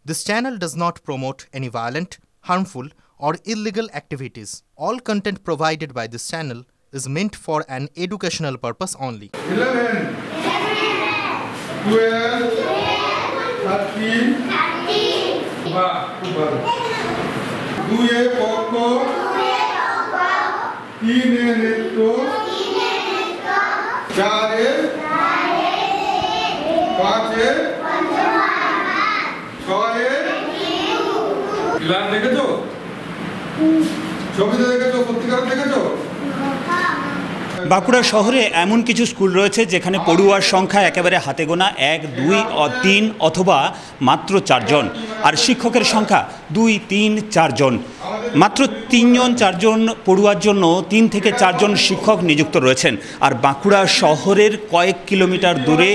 This channel does not promote any violent, harmful, or illegal activities. All content provided by this channel is meant for an educational purpose only. 11, 12, 13, বাহ খুব ভালো 2 এ পক্ষ 3 এ নেত্র 4 এ 5 এ 6 এ class দেখেছো ছবিতে দেখেছো সত্যিকার দেখেছো বাঁকুড়া শহরে এমন কিছু স্কুল রয়েছে যেখানে পড়ুয়ার সংখ্যা একেবারে হাতে গোনা 1, 2, 3 অথবা মাত্র 4 জন, আর শিক্ষকের সংখ্যা 2, 3, 4 জন। মাত্র 3 জন 4 জন পড়ুয়ার জন্য 3 থেকে 4 জন শিক্ষক নিযুক্ত রয়েছেন। আর বাঁকুড়া শহরের কয়েক কিলোমিটার দূরে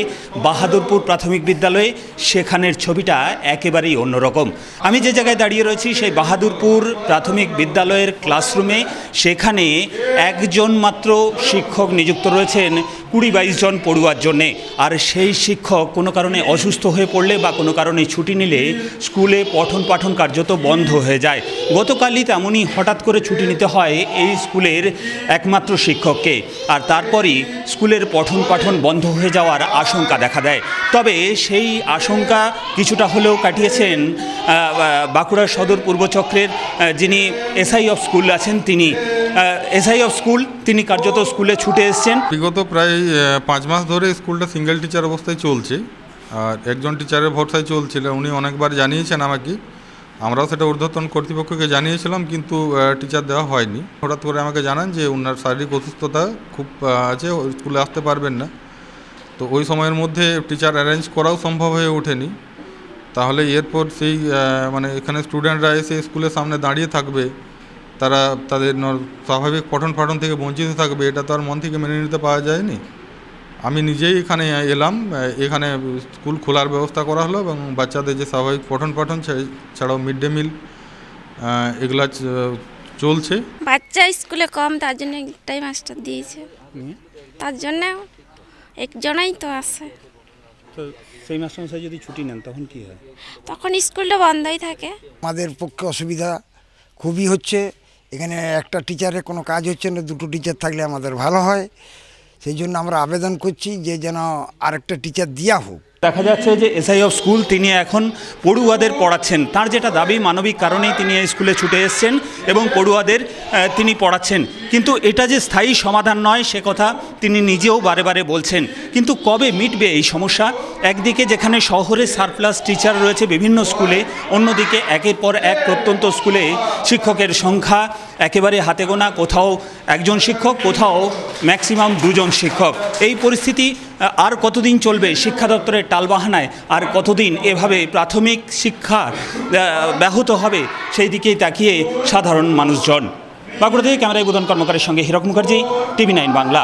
বাহাদুরপুর প্রাথমিক বিদ্যালয়ে সেখানের ছবিটা একেবারেই অন্যরকম। আমি যে জায়গায় দাঁড়িয়ে রয়েছি সেই বাহাদুরপুর প্রাথমিক বিদ্যালয়ের ক্লাসরুমে, সেখানে একজন মাত্র শিক্ষক নিযুক্ত রয়েছেন 20-22 জন পড়ুয়ার জন্যে। আর সেই শিক্ষক কোনো কারণে অসুস্থ হয়ে পড়লে বা কোনো কারণে ছুটি নিলে স্কুলে পঠন পাঠন কার্যত বন্ধ হয়ে যায়। গতকালই তেমনই হঠাৎ করে ছুটি নিতে হয় এই স্কুলের একমাত্র শিক্ষককে, আর তারপরই স্কুলের পঠন পাঠন বন্ধ হয়ে যাওয়ার আশঙ্কা দেখা দেয়। তবে সেই আশঙ্কা কিছুটা হলেও কাটিয়েছেন বাঁকুড়া সদর পূর্বচক্রের যিনি এসআই অফ স্কুল আছেন, তিনি এসআই অফ স্কুল, তিনি কার্যত স্কুলে ছুটে এসছেন। বিগত প্রায় 5 মাস ধরে স্কুলটা সিঙ্গেল টিচার অবস্থায় চলছে, আর একজন টিচারের ভরসায় চলছিল। উনি অনেকবার জানিয়েছেন আমাকে, আমরাও সেটা ঊর্ধ্বতন কর্তৃপক্ষকে জানিয়েছিলাম, কিন্তু টিচার দেওয়া হয়নি। হঠাৎ করে আমাকে জানান যে ওনার শারীরিক অসুস্থতা খুব আছে, স্কুলে আসতে পারবেন না। তো ওই সময়ের মধ্যে টিচার অ্যারেঞ্জ করাও সম্ভব হয়ে ওঠেনি। তাহলে এরপর সেই মানে এখানে স্টুডেন্টরা এসে স্কুলের সামনে দাঁড়িয়ে থাকবে, তারা তাদের স্বাভাবিক পঠন পাঠন থেকে বঞ্চিত থাকবে, এটা তো আর মন থেকে মেনে নিতে পারা যায়নি। আমি নিজেই এখানে এলাম, এখানে স্কুল খোলার ব্যবস্থা করা হলো এবং বাচ্চাদের যে স্বাভাবিক পঠন পাঠন ছাড়াও মিড ডে মিল এগুলা চলছে। বাচ্চা স্কুলে কম, তার জন্য একটাই মাস্টার দিয়েছে, তার জন্য একজনই তো আছে। তো সেই মাস্টারমশাই যদি ছুটি নেন তখন কি হয়? তখন স্কুলটা বন্ধই থাকে। আমাদের পক্ষে অসুবিধা খুবই হচ্ছে, এখানে একটা টিচারের কোনো কাজ হচ্ছে না, 2টো টিচার থাকলে আমাদের ভালো হয়। সেই জন্য আমরা আবেদন করছি যে যেন আরেকটা টিচার দেওয়া হোক। দেখা যাচ্ছে যে এসআই অফ স্কুল তিনি এখন পড়ুয়াদের পড়াচ্ছেন, তার যেটা দাবি মানবিক কারণেই তিনি এই স্কুলে ছুটে এসছেন এবং পড়ুয়াদের তিনি পড়াচ্ছেন। কিন্তু এটা যে স্থায়ী সমাধান নয় সে কথা তিনি নিজেও বারে বারে বলছেন। কিন্তু কবে মিটবে এই সমস্যা? একদিকে যেখানে শহরে সারপ্লাস টিচার রয়েছে বিভিন্ন স্কুলে, অন্যদিকে একের পর এক প্রত্যন্ত স্কুলে শিক্ষকের সংখ্যা একেবারে হাতে গোনা, কোথাও একজন শিক্ষক, কোথাও ম্যাক্সিমাম 2 জন শিক্ষক। এই পরিস্থিতি আর কতদিন চলবে শিক্ষা দপ্তরের টালবাহানায়? আর কতদিন এভাবে প্রাথমিক শিক্ষা ব্যাহত হবে, সেই দিকেই তাকিয়ে সাধারণ মানুষজন। বাঁকুড়া থেকে ক্যামেরায় বুধন কর্মকারের সঙ্গে হীরক মুখার্জি, TV9 বাংলা।